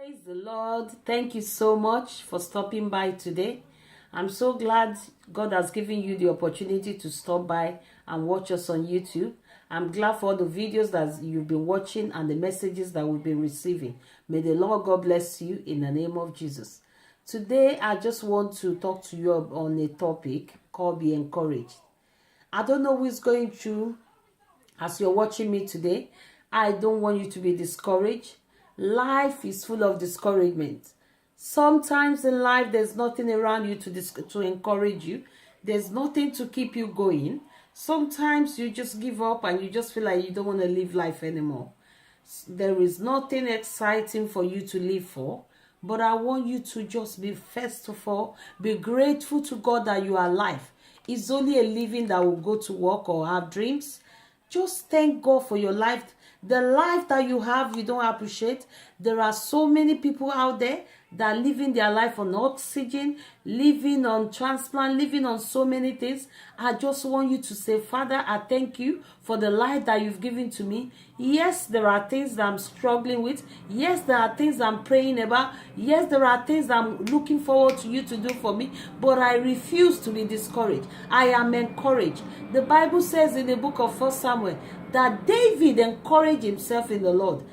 Praise the Lord. Thank you so much for stopping by today. I'm so glad God has given you the opportunity to stop by and watch us on YouTube. I'm glad for all the videos that you've been watching and the messages that we've been receiving. May the Lord God bless you in the name of Jesus. Today, I just want to talk to you on a topic called Be Encouraged. I don't know who is going through as you're watching me today. I don't want you to be discouraged. Life is full of discouragement. Sometimes in life, there's nothing around you to encourage you. There's nothing to keep you going. Sometimes you just give up and you just feel like you don't want to live life anymore. There is nothing exciting for you to live for. But I want you to just be, first of all, be grateful to God that you are alive. It's only a living that will go to work or have dreams. Just thank God for your life. The life that you have, you don't appreciate. There are so many people out there that are living their life on oxygen, living on transplant, living on so many things. I just want you to say, Father, I thank you for the life that you've given to me. Yes, there are things that I'm struggling with. Yes, there are things I'm praying about. Yes, there are things I'm looking forward to you to do for me. But I refuse to be discouraged. I am encouraged. The Bible says in the book of 1 Samuel that David encouraged himself in the Lord.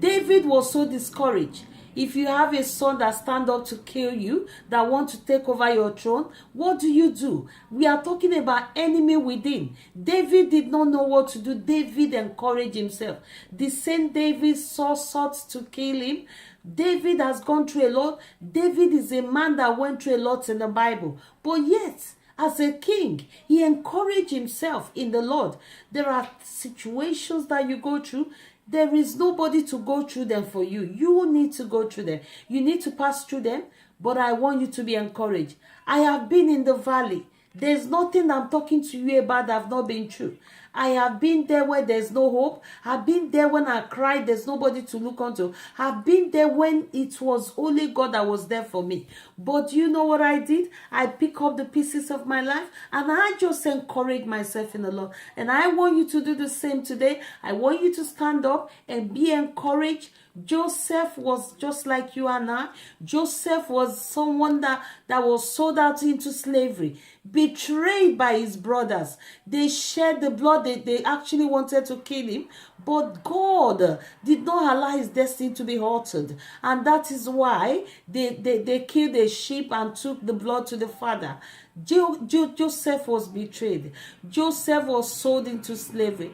David was so discouraged. If you have a son that stand up to kill you, that want to take over your throne, what do? We are talking about enemy within. David did not know what to do. David encouraged himself. The same David sought to kill him. David has gone through a lot. David is a man that went through a lot in the Bible. But yet, as a king, he encouraged himself in the Lord. There are situations that you go through. There is nobody to go through them for you. You need to go through them. You need to pass through them. But I want you to be encouraged. I have been in the valley. There's nothing I'm talking to you about that I've not been through. I have been there where there's no hope. I've been there when I cried, there's nobody to look onto. I've been there when it was only God that was there for me. But you know what I did? I pick up the pieces of my life and I just encourage myself in the Lord. And I want you to do the same today. I want you to stand up and be encouraged. Joseph was just like you and I. Joseph was someone that was sold out into slavery, betrayed by his brothers. They shed the blood. They actually wanted to kill him, but God did not allow his destiny to be altered. And that is why they killed a sheep and took the blood to the father. Joseph was betrayed. Joseph was sold into slavery.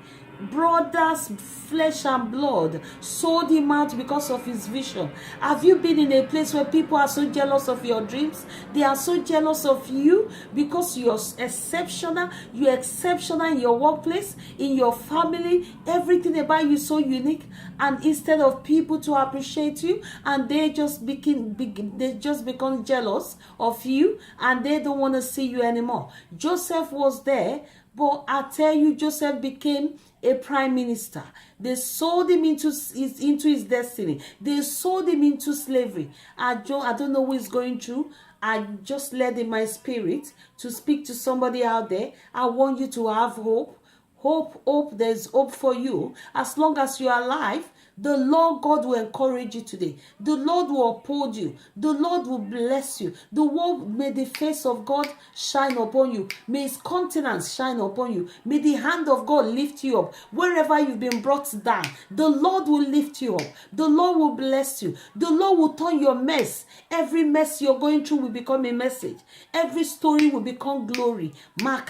Brothers, flesh and blood, sold him out because of his vision. Have you been in a place where people are so jealous of your dreams? They are so jealous of you because you're exceptional. You're exceptional in your workplace, in your family. Everything about you is so unique. And instead of people to appreciate you, and they just become jealous of you, and they don't want to see you anymore. Joseph was there. But I tell you, Joseph became a prime minister. They sold him into his destiny. They sold him into slavery. I don't know who is going through. I just led in my spirit to speak to somebody out there. I want you to have hope. Hope, there's hope for you. As long as you are alive, the Lord God will encourage you today. The Lord will uphold you. The Lord will bless you. May the face of God shine upon you. May his countenance shine upon you. May the hand of God lift you up. Wherever you've been brought down, the Lord will lift you up. The Lord will bless you. The Lord will turn your mess. Every mess you're going through will become a message. Every story will become glory. Father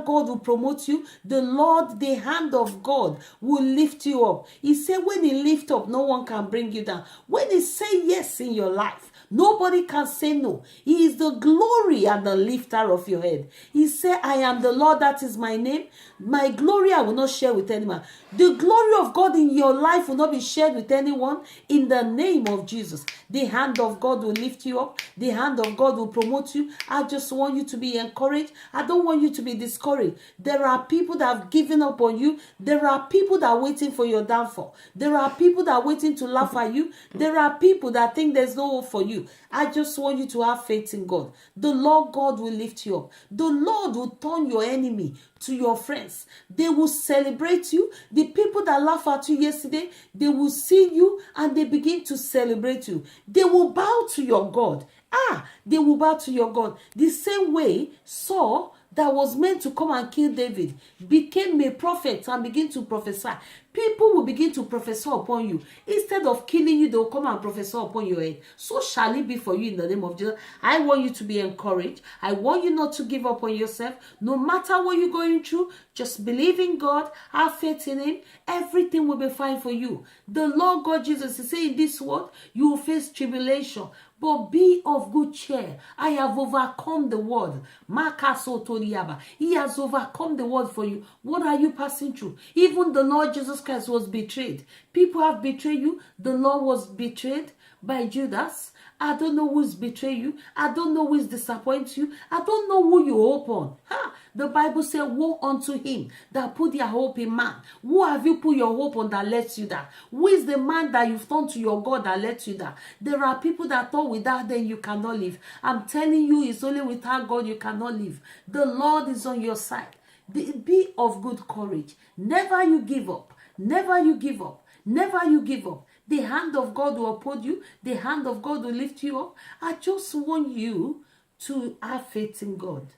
God will promote you. The Lord, the hand of God will lift you up. He said when he lift up, no one can bring you down. When he say yes in your life, nobody can say no. He is the glory and the lifter of your head. He said, I am the Lord, that is my name. My glory I will not share with anyone. The glory of God in your life will not be shared with anyone. In the name of Jesus, the hand of God will lift you up. The hand of God will promote you. I just want you to be encouraged. I don't want you to be discouraged. There are people that have given up on you. There are people that are waiting for your downfall. There are people that are waiting to laugh at you. There are people that think there's no hope for you. you. I just want you to have faith in God. The Lord God will lift you up. The Lord will turn your enemy to your friends. They will celebrate you. The people that laughed at you yesterday, they will see you and they begin to celebrate you. They will bow to your God. They will bow to your God. The same way Saul, that was meant to come and kill David, became a prophet and begin to prophesy. People will begin to prophesy upon you. Instead of killing you, they will come and prophesy upon your head. So shall it be for you in the name of Jesus. I want you to be encouraged. I want you not to give up on yourself. No matter what you're going through, just believe in God. Have faith in Him. Everything will be fine for you. The Lord God Jesus is saying in this word, you will face tribulation. But be of good cheer. I have overcome the world. He has overcome the world for you. What are you passing through? Even the Lord Jesus Christ was betrayed. People have betrayed you. The Lord was betrayed by Judas. I don't know who's betrayed you. I don't know who's disappointed you. I don't know who you hope on. The Bible says, woe unto him that put their hope in man. Who have you put your hope on that lets you down? Who is the man that you've turned to your God that lets you down? There are people that thought without them you cannot live. I'm telling you, it's only without God you cannot live. The Lord is on your side. Be of good courage. Never you give up. Never you give up. Never you give up. The hand of God will uphold you. The hand of God will lift you up. I just want you to have faith in God.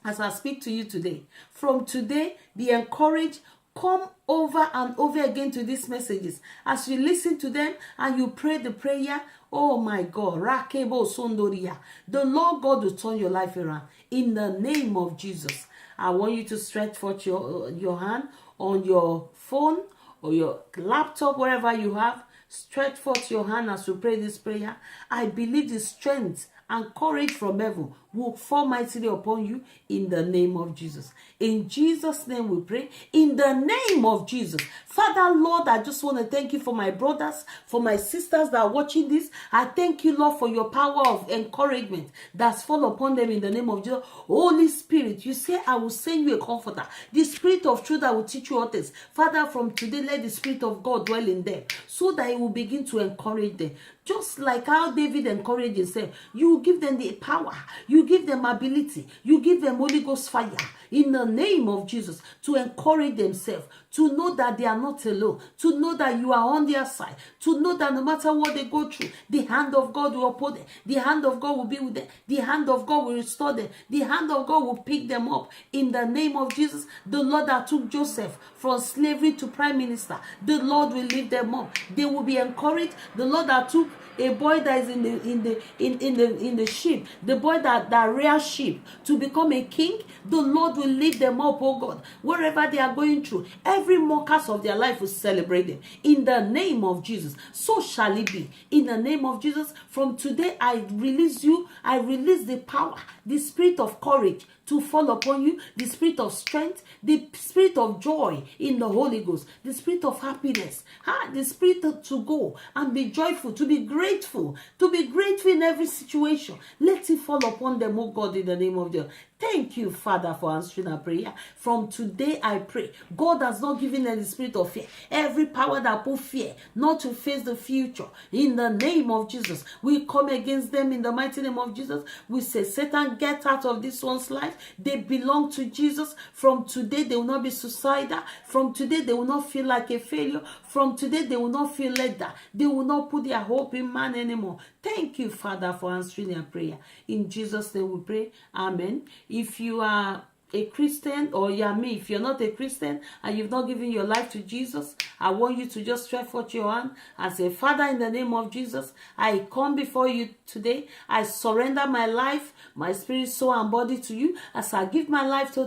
As I speak to you today, from today, be encouraged. Come over and over again to these messages. As you listen to them and you pray the prayer, oh my God, Rakebo Sondoria, the Lord God will turn your life around. In the name of Jesus, I want you to stretch forth your hand on your phone or your laptop, wherever you have. Stretch forth your hand as we pray this prayer. I believe the strength and courage from heaven will fall mightily upon you in the name of Jesus. In Jesus' name we pray. In the name of Jesus. Father, Lord, I just want to thank you for my brothers, for my sisters that are watching this. I thank you, Lord, for your power of encouragement that's fall upon them in the name of Jesus. Holy Spirit, you say, I will send you a comforter. The Spirit of truth that will teach you all things. Father, from today, let the Spirit of God dwell in them so that it will begin to encourage them. Just like how David encouraged himself, you give them the power, you give them ability, you give them Holy Ghost fire in the name of Jesus to encourage themselves, to know that they are not alone, to know that you are on their side, to know that no matter what they go through, the hand of God will uphold them, the hand of God will be with them, the hand of God will restore them, the hand of God will pick them up in the name of Jesus. The Lord that took Joseph from slavery to prime minister, the Lord will lift them up. They will be encouraged. The Lord that took a boy that is in the sheep, the boy that rears sheep to become a king, the Lord will lift them up, oh God, wherever they are going through. Every mockers of their life will celebrate them in the name of Jesus. So shall it be in the name of Jesus. From today, I release you. I release the power, the spirit of courage to fall upon you, the spirit of strength, the spirit of joy in the Holy Ghost, the spirit of happiness, the spirit to go and be joyful, to be grateful in every situation. Let it fall upon them, oh God, in the name of Jesus. Thank you, Father, for answering our prayer. From today, I pray. God has not given them the spirit of fear. Every power that put fear, not to face the future, in the name of Jesus, we come against them in the mighty name of Jesus. We say, Satan, get out of this one's life. They belong to Jesus. From today, they will not be suicidal. From today, they will not feel like a failure. From today, they will not feel like that. They will not put their hope in man anymore. Thank you, Father, for answering their prayer. In Jesus' name we pray. Amen. If you are a Christian, or if you're not a Christian and you've not given your life to Jesus, I want you to just stretch forth your hand and say, Father, in the name of Jesus, I come before you today. I surrender my life, my spirit, soul, and body to you as I give my life to